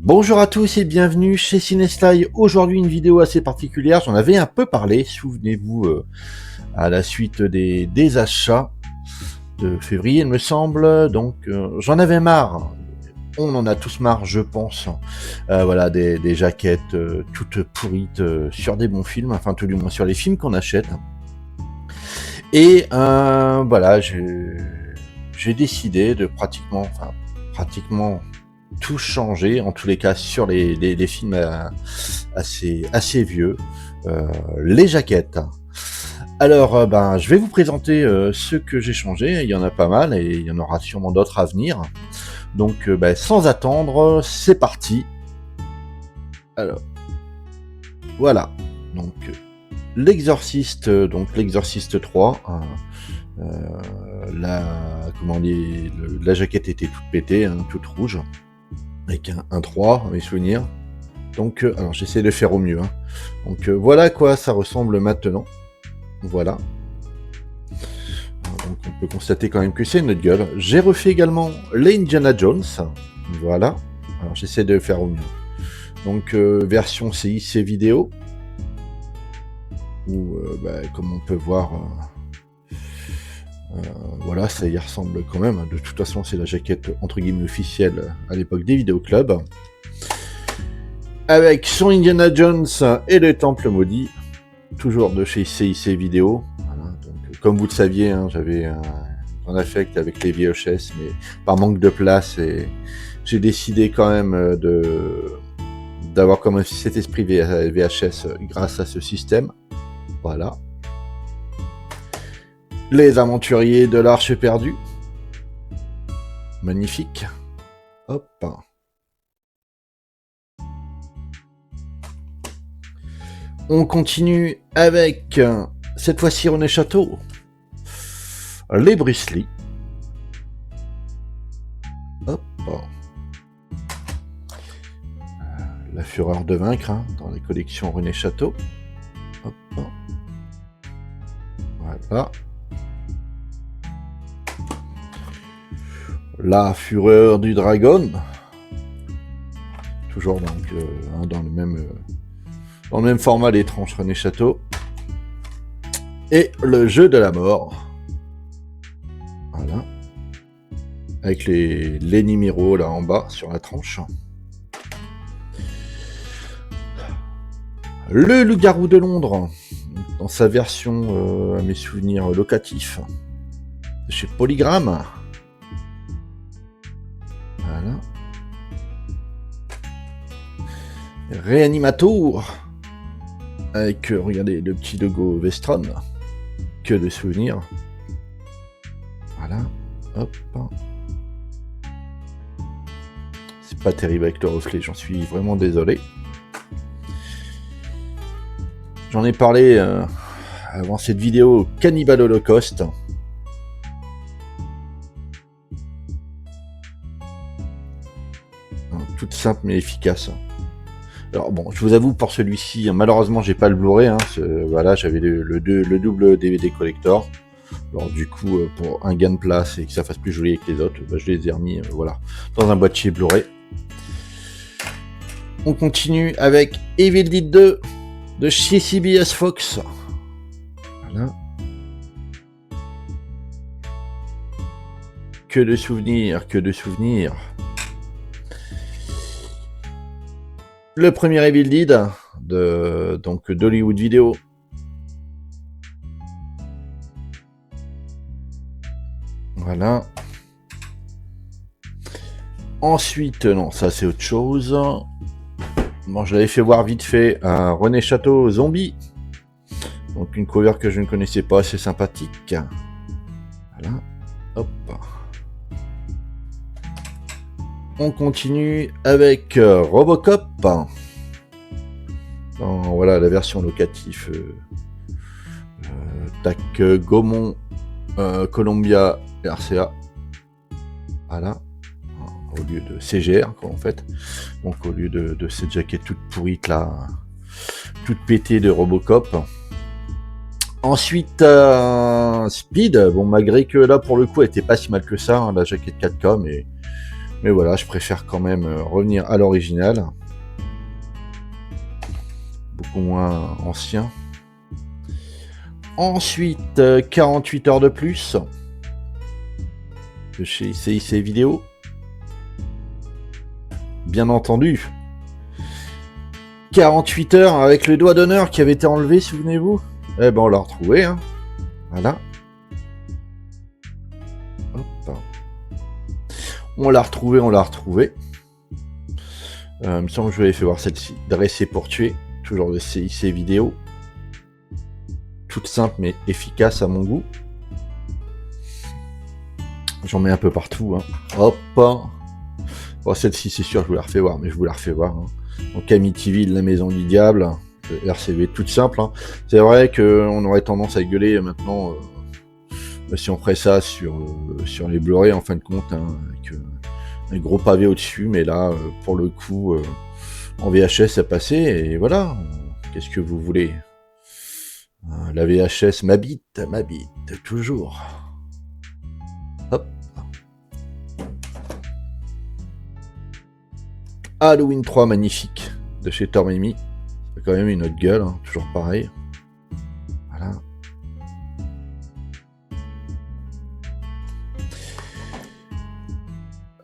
Bonjour à tous et bienvenue chez Cinestyle. Aujourd'hui une vidéo assez particulière, j'en avais un peu parlé, souvenez-vous, à la suite des achats de février il me semble, donc j'en avais marre, on en a tous marre je pense, voilà des jaquettes toutes pourrites sur des bons films, enfin tout du moins sur les films qu'on achète. Et voilà, j'ai décidé de pratiquement tout changer, en tous les cas sur les films assez vieux, les jaquettes. Alors, je vais vous présenter ce que j'ai changé, il y en a pas mal, et il y en aura sûrement d'autres à venir. Donc, sans attendre, c'est parti. Alors, voilà, donc l'Exorciste, l'Exorciste 3, la jaquette était toute pétée, hein, toute rouge, avec un 3 à mes souvenirs. Donc, alors j'essaie de faire au mieux. Hein. Donc voilà à quoi ça ressemble maintenant. Voilà. Alors, donc on peut constater quand même que c'est notre gueule. J'ai refait également les Indiana Jones. Voilà. Alors j'essaie de faire au mieux. Donc version CIC vidéo. Où comme on peut voir, voilà, ça y ressemble quand même. De toute façon, c'est la jaquette entre guillemets officielle à l'époque des vidéoclubs. Avec son Indiana Jones et le Temple Maudit, toujours de chez CIC Vidéo. Voilà, donc, comme vous le saviez, hein, j'avais un grand affect avec les VHS, mais par manque de place, et j'ai décidé quand même d'avoir comme cet esprit VHS grâce à ce système. Voilà. Les Aventuriers de l'Arche perdue. Magnifique. Hop. On continue avec, cette fois-ci, René Château. Les Bruce Lee. Hop. La fureur de vaincre, hein, dans les collections René Château. Hop. Voilà. La fureur du dragon. Toujours donc, dans le même format, les tranches René Château. Et le jeu de la mort. Voilà. Avec les numéros là en bas sur la tranche. Le loup-garou de Londres. Dans sa version, à mes souvenirs, locatif. Chez Polygram. Voilà. Réanimator. Avec, regardez, le petit logo Vestron. Que de souvenirs. Voilà. Hop. C'est pas terrible avec le reflet, j'en suis vraiment désolé. J'en ai parlé avant cette vidéo Cannibal Holocaust. Toute simple mais efficace. Alors bon, je vous avoue pour celui-ci, malheureusement j'ai pas le Blu-ray. Hein, voilà, j'avais le double DVD collector. Alors du coup, pour un gain de place et que ça fasse plus joli avec les autres, je les ai remis voilà, dans un boîtier Blu-ray. On continue avec Evil Dead 2 de chez CBS Fox. Voilà. Que de souvenirs, que de souvenirs. Le premier Evil Dead d'Hollywood Video. Voilà. Ensuite, non, ça c'est autre chose. Bon, je l'avais fait voir vite fait à René Château Zombie. Donc une cover que je ne connaissais pas, assez sympathique. Voilà. Hop. On continue avec Robocop. Voilà la version locative. Gaumont, Columbia et RCA. Voilà. Au lieu de CGR, quoi, en fait. Donc au lieu de cette jaquette toute pourrite là, toute pétée de Robocop. Ensuite, Speed. Bon, malgré que là pour le coup elle était pas si mal que ça, hein, la jaquette 4K, mais Mais voilà, je préfère quand même revenir à l'original. Beaucoup moins ancien. Ensuite, 48 heures de plus. De chez CIC Vidéo. Bien entendu. 48 heures avec le doigt d'honneur qui avait été enlevé, souvenez-vous. Eh ben on l'a retrouvé, hein. Voilà. Hop. On l'a retrouvé. Il me semble que je vous avais fait voir celle-ci. Dresser pour tuer. Toujours de CIC Vidéo. Toute simple mais efficace à mon goût. J'en mets un peu partout, hein. Hop. Bon, celle-ci c'est sûr que je vous la refais voir, mais je vous la refais voir, hein. Donc Amityville, la maison du diable, RCV toute simple, hein. C'est vrai qu'on aurait tendance à gueuler maintenant si on ferait ça sur les Blu-ray en fin de compte, hein, avec un gros pavé au-dessus, mais là pour le coup en VHS ça passait et voilà, qu'est-ce que vous voulez, la VHS m'habite toujours. Hop. Halloween 3 magnifique de chez Tormemi. C'est quand même une autre gueule, hein, toujours pareil. Voilà.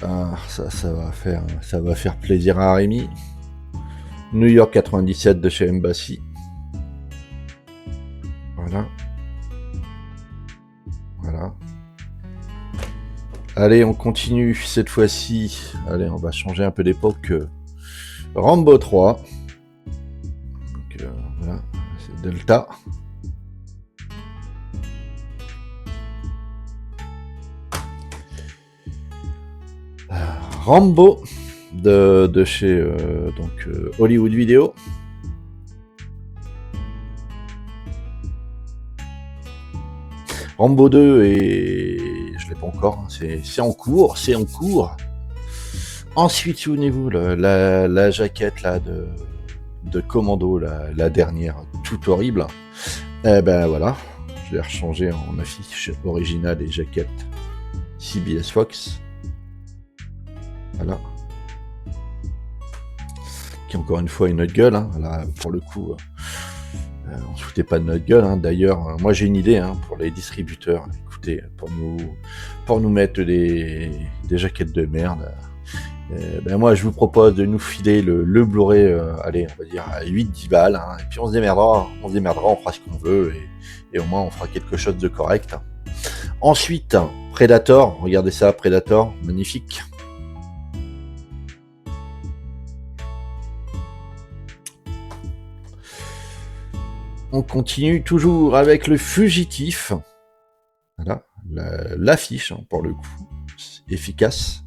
Ah, ça va faire plaisir à Rémi. New York 97 de chez Embassy. Voilà. Voilà. Allez, on continue cette fois-ci. Allez, on va changer un peu d'époque. Rambo 3. Donc, voilà, c'est Delta. Rambo de chez Hollywood Video. Rambo 2 et je l'ai pas encore, hein. C'est en cours, Ensuite, souvenez-vous, la jaquette là de Commando, la dernière, toute horrible. Eh ben voilà, je l'ai rechangé en affiche originale et jaquette CBS Fox. Voilà. Qui encore une fois une autre gueule, hein. Là, pour le coup, on se foutait pas de notre gueule, hein. D'ailleurs, moi j'ai une idée, hein, pour les distributeurs. Écoutez, pour nous mettre des jaquettes de merde, ben moi je vous propose de nous filer le Blu-ray, allez, on va dire à 8-10 balles, hein, et puis on se démerdera, on fera ce qu'on veut, et au moins on fera quelque chose de correct. Ensuite, Predator, regardez ça, Predator, magnifique. On continue toujours avec le fugitif. Voilà, l'affiche, hein, pour le coup, efficace.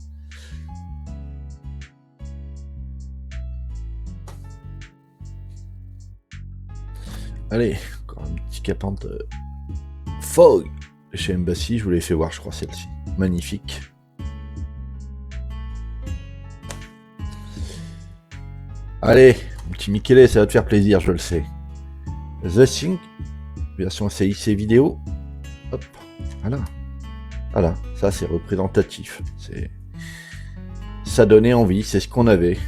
Allez, encore un petit capant de Fog chez Embassy, je vous l'ai fait voir, je crois, celle-ci. Magnifique. Allez, mon petit Michele, ça va te faire plaisir, je le sais. The Thing, version CIC vidéo. Hop, voilà. Voilà, ça c'est représentatif. Ça donnait envie, c'est ce qu'on avait.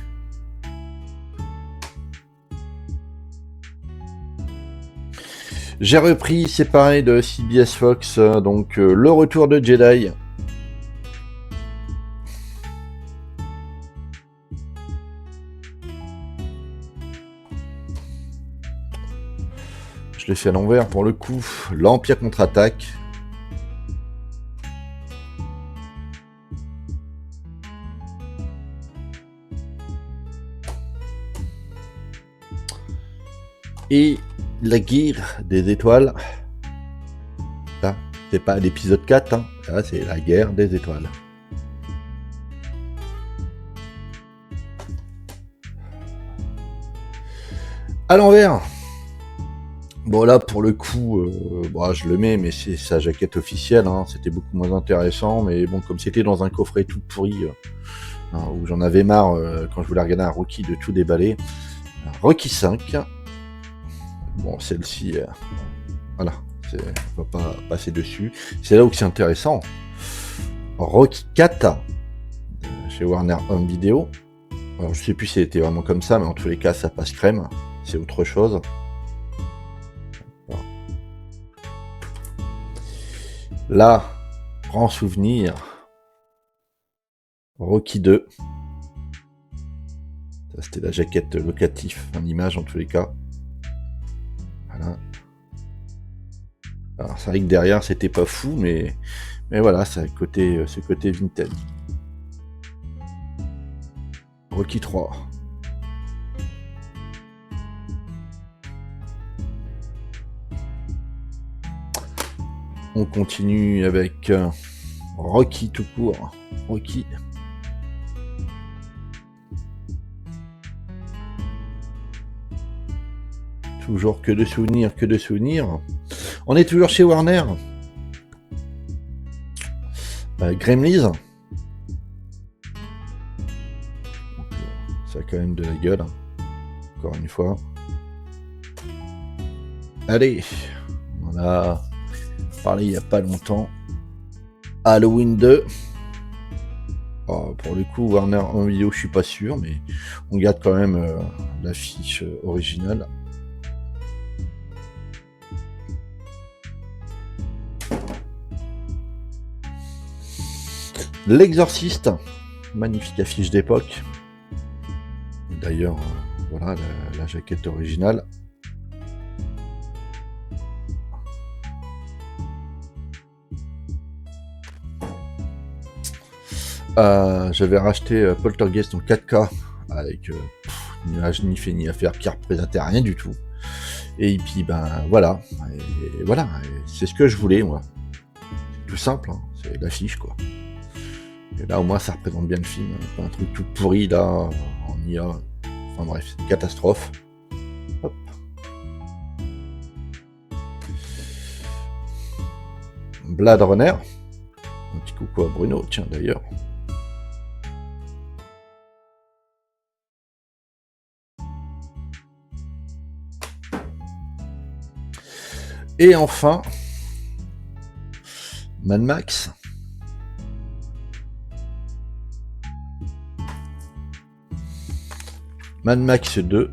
J'ai repris, c'est pareil, de CBS Fox, donc le retour de Jedi. Je l'ai fait à l'envers pour le coup. L'Empire contre-attaque. Et la guerre des étoiles. Là, c'est pas l'épisode 4, hein. Là, c'est la guerre des étoiles. À l'envers. Bon là pour le coup, je le mets, mais c'est sa jaquette officielle, hein. C'était beaucoup moins intéressant, mais bon, comme c'était dans un coffret tout pourri, hein, où j'en avais marre quand je voulais regarder un Rocky de tout déballer. Rocky 5. Bon, celle-ci, voilà, on va pas passer dessus. C'est là où c'est intéressant. Rocky 4, chez Warner Home Video. Alors, je sais plus si c'était vraiment comme ça, mais en tous les cas, ça passe crème. C'est autre chose. Voilà. Là, grand souvenir. Rocky 2. Ça, c'était la jaquette locatif en image en tous les cas. Voilà. Alors, c'est vrai que derrière, c'était pas fou, mais voilà, c'est ce côté vintage. Rocky 3. On continue avec Rocky tout court. Rocky. Toujours que de souvenirs, que de souvenirs. On est toujours chez Warner. Gremlins. Ça a quand même de la gueule. Encore une fois. Allez. On a parlé il n'y a pas longtemps. Halloween 2. Oh, pour le coup, Warner en vidéo, je suis pas sûr, mais on garde quand même l'affiche originale. L'Exorciste, magnifique affiche d'époque. D'ailleurs, voilà la jaquette originale. J'avais racheté Poltergeist en 4K avec ni âge ni fait ni affaire qui représentait rien du tout. Et puis voilà, et voilà, c'est ce que je voulais moi. Tout simple, hein, c'est l'affiche quoi. Et là au moins ça représente bien le film, pas un truc tout pourri là en IA. Enfin bref, c'est une catastrophe. Hop. Blade Runner. Un petit coucou à Bruno, tiens d'ailleurs. Et enfin, Mad Max. Mad Max 2.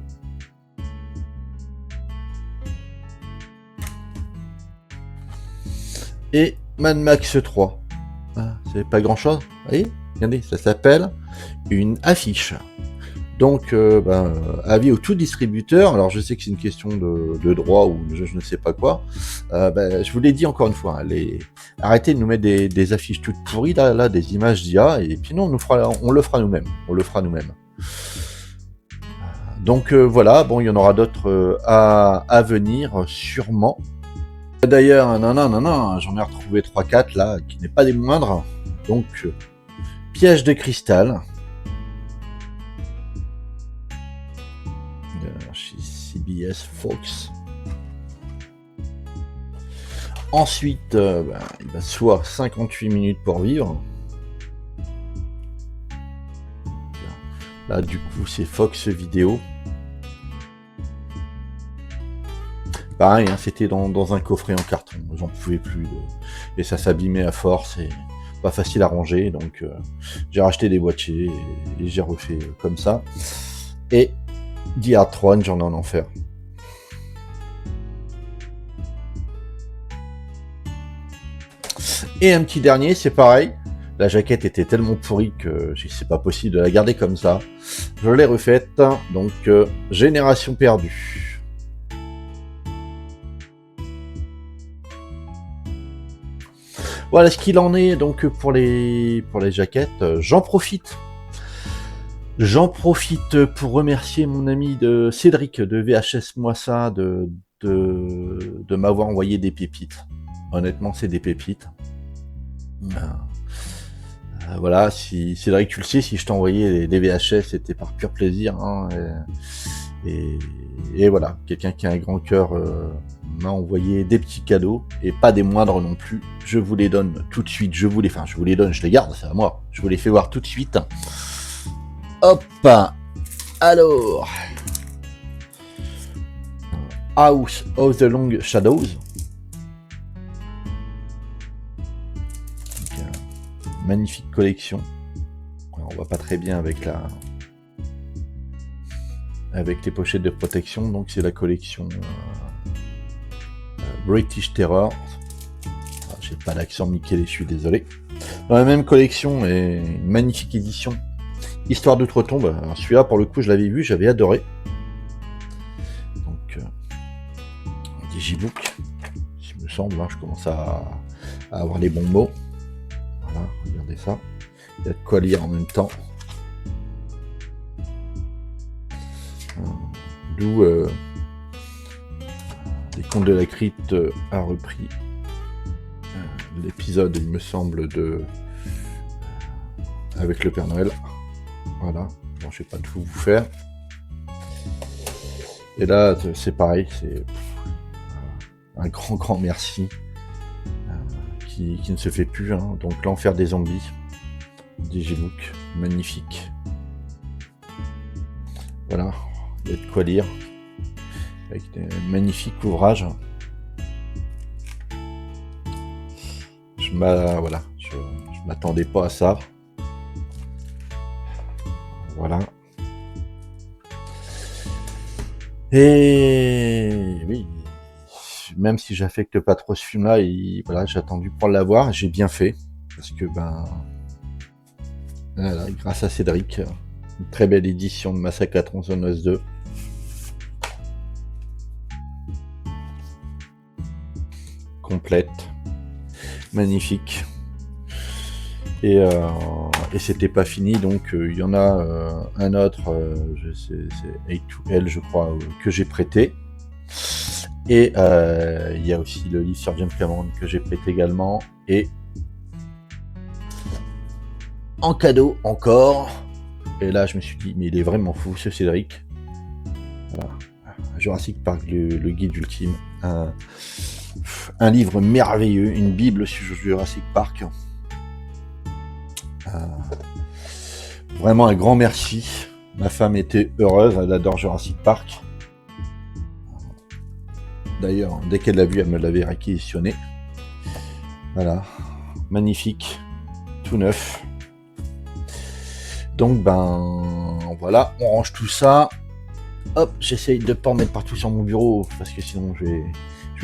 Et Mad Max 3. Ah, c'est pas grand chose. Vous voyez, regardez, ça s'appelle une affiche. Donc, avis au tout distributeur. Alors, je sais que c'est une question de droit ou je ne sais pas quoi. Je vous l'ai dit encore une fois, hein, arrêtez de nous mettre des affiches toutes pourries, là, des images d'IA, et puis non, on le fera nous-mêmes. On le fera nous-mêmes. Donc voilà, bon, il y en aura d'autres à venir, sûrement. D'ailleurs, j'en ai retrouvé 3-4 là, qui n'est pas des moindres. Donc, Piège de cristal. Chez CBS Fox. Ensuite, il va soit 58 minutes pour vivre. Là, du coup, c'est Fox Vidéo. Pareil, hein, c'était dans un coffret en carton. J'en pouvais plus. Et ça s'abîmait à force et pas facile à ranger. Donc, j'ai racheté des boîtiers et j'ai refait comme ça. Et The Hard Throne, j'en ai en enfer. Et un petit dernier, c'est pareil. La jaquette était tellement pourrie que c'est pas possible de la garder comme ça. Je l'ai refaite. Donc, Génération perdue. Voilà ce qu'il en est donc pour les jaquettes. J'en profite pour remercier mon ami de Cédric de VHS Moi Ça de m'avoir envoyé des pépites. Honnêtement, c'est des pépites. Voilà, si Cédric, tu le sais, si je t'ai envoyé des VHS, c'était par pur plaisir. Hein, et voilà, quelqu'un qui a un grand cœur m'a envoyé des petits cadeaux, et pas des moindres non plus. Je vous les donne tout de suite, je vous les donne, je les garde, c'est à moi. Je vous les fais voir tout de suite. Hop, alors, House of the Long Shadows. Magnifique collection. Alors, on voit pas très bien avec les pochettes de protection. Donc c'est la collection British Terror. Alors, j'ai pas l'accent Mickey, je suis désolé. Dans la même collection, et une magnifique édition, Histoire d'Outre-Tombe. Alors celui-là, pour le coup, je l'avais vu, j'avais adoré. Donc, Digibook, il me semble, hein, je commence à avoir les bons mots. Voilà, regardez ça. Il y a de quoi lire en même temps. D'où Les Contes de la Crypte a repris l'épisode, il me semble, avec le Père Noël. Voilà, bon, je vais pas tout vous faire. Et là, c'est pareil, c'est un grand merci qui ne se fait plus. Hein. Donc l'enfer des zombies, Digibook, magnifique. Voilà, il y a de quoi lire, avec des magnifiques ouvrages. Je m'attendais pas à ça. Voilà. Et oui, même si j'affecte pas trop ce film-là, voilà, j'ai attendu pour l'avoir, j'ai bien fait, parce que voilà, grâce à Cédric, une très belle édition de Massacre à la tronçonneuse 2. Complète, magnifique. Et c'était pas fini, donc il y en a un autre, c'est A2L je crois, que j'ai prêté. Et il y a aussi le livre sur James Cameron que j'ai prêté également. Et en cadeau encore. Et là je me suis dit, mais il est vraiment fou ce Cédric. Voilà. Jurassic Park, le guide ultime. Un livre merveilleux, une bible sur Jurassic Park. Vraiment un grand merci. Ma femme était heureuse, elle adore Jurassic Park. D'ailleurs, dès qu'elle l'a vu, elle me l'avait réquisitionné. Voilà, magnifique, tout neuf. Donc voilà, on range tout ça. Hop, j'essaye de pas en mettre partout sur mon bureau parce que sinon je vais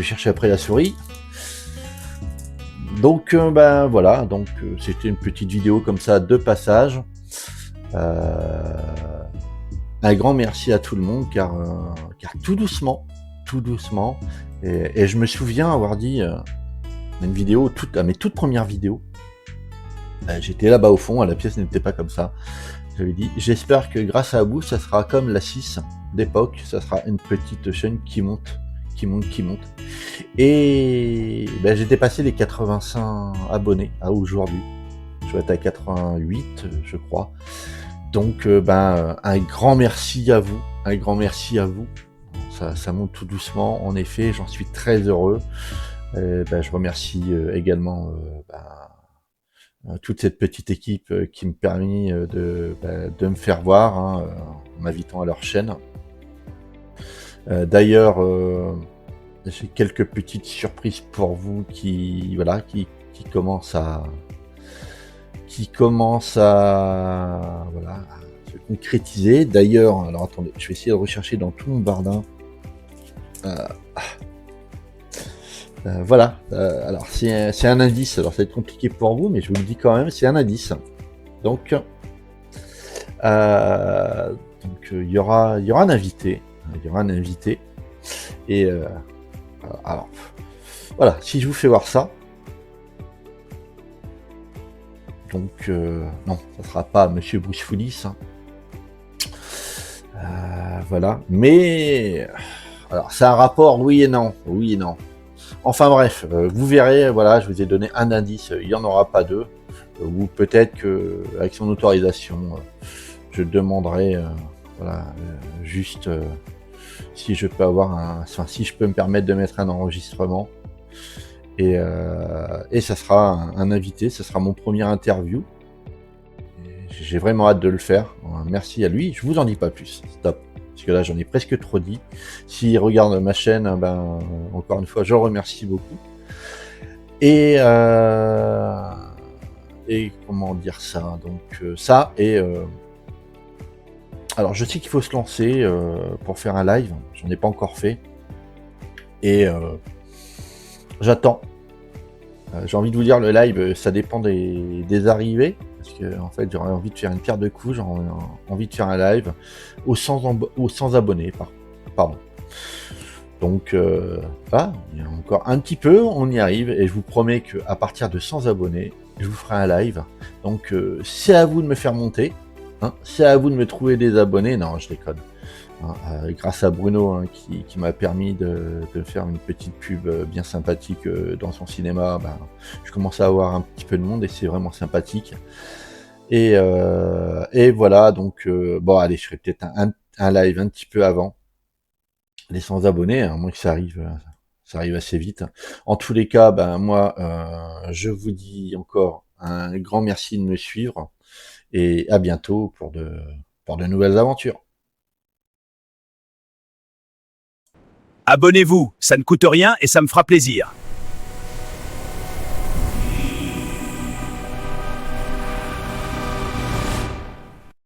chercher après la souris. Donc voilà, donc c'était une petite vidéo comme ça de passage. Un grand merci à tout le monde car tout doucement, et je me souviens avoir dit une vidéo, à mes toutes premières vidéos, j'étais là-bas au fond, la pièce n'était pas comme ça. J'avais dit, j'espère que grâce à vous, ça sera comme la 6 d'époque, ça sera une petite chaîne qui monte. Et j'étais passé les 85 abonnés à aujourd'hui. Je vais être à 88, je crois. Donc, un grand merci à vous. Ça monte tout doucement. En effet, j'en suis très heureux. Je remercie également toute cette petite équipe qui me permet de me faire voir, hein, en m'invitant à leur chaîne. D'ailleurs, j'ai quelques petites surprises pour vous qui commencent à se concrétiser. D'ailleurs, alors attendez, je vais essayer de rechercher dans tout mon bardin. Voilà, alors c'est un indice, alors ça va être compliqué pour vous, mais je vous le dis quand même, c'est un indice. Donc il y aura un invité. Et alors voilà, si je vous fais voir ça, donc non, ça sera pas Monsieur Bruce Willis, hein. Voilà, mais alors c'est un rapport, oui et non. Enfin bref, vous verrez, voilà, je vous ai donné un indice, il n'y en aura pas deux, ou peut-être que avec son autorisation, je demanderai, juste si je peux si je peux me permettre de mettre un enregistrement, et ça sera un invité, ça sera mon premier interview. J'ai vraiment hâte de le faire. Merci à lui. Je vous en dis pas plus. Stop. Parce que là, j'en ai presque trop dit. S'il regarde ma chaîne, encore une fois, je le remercie beaucoup. Et et comment dire ça, donc ça et alors je sais qu'il faut se lancer pour faire un live, j'en ai pas encore fait et j'attends. J'ai envie de vous dire le live, ça dépend des arrivées parce que en fait j'aurais envie de faire une pierre de coups, j'aurais envie de faire un live aux 100 abonnés pardon. Donc voilà, il y a encore un petit peu, on y arrive et je vous promets qu'à partir de 100 abonnés, je vous ferai un live. Donc c'est à vous de me faire monter, hein, c'est à vous de me trouver des abonnés. Non, je déconne. Hein, grâce à Bruno hein, qui m'a permis de faire une petite pub bien sympathique dans son cinéma, ben, je commence à avoir un petit peu de monde et c'est vraiment sympathique. Et voilà, donc bon allez, je ferai peut-être un live un petit peu avant les 100 abonnés, à moins que ça arrive assez vite. En tous les cas, ben moi, je vous dis encore un grand merci de me suivre et à bientôt pour de nouvelles aventures. Abonnez-vous, ça ne coûte rien et ça me fera plaisir.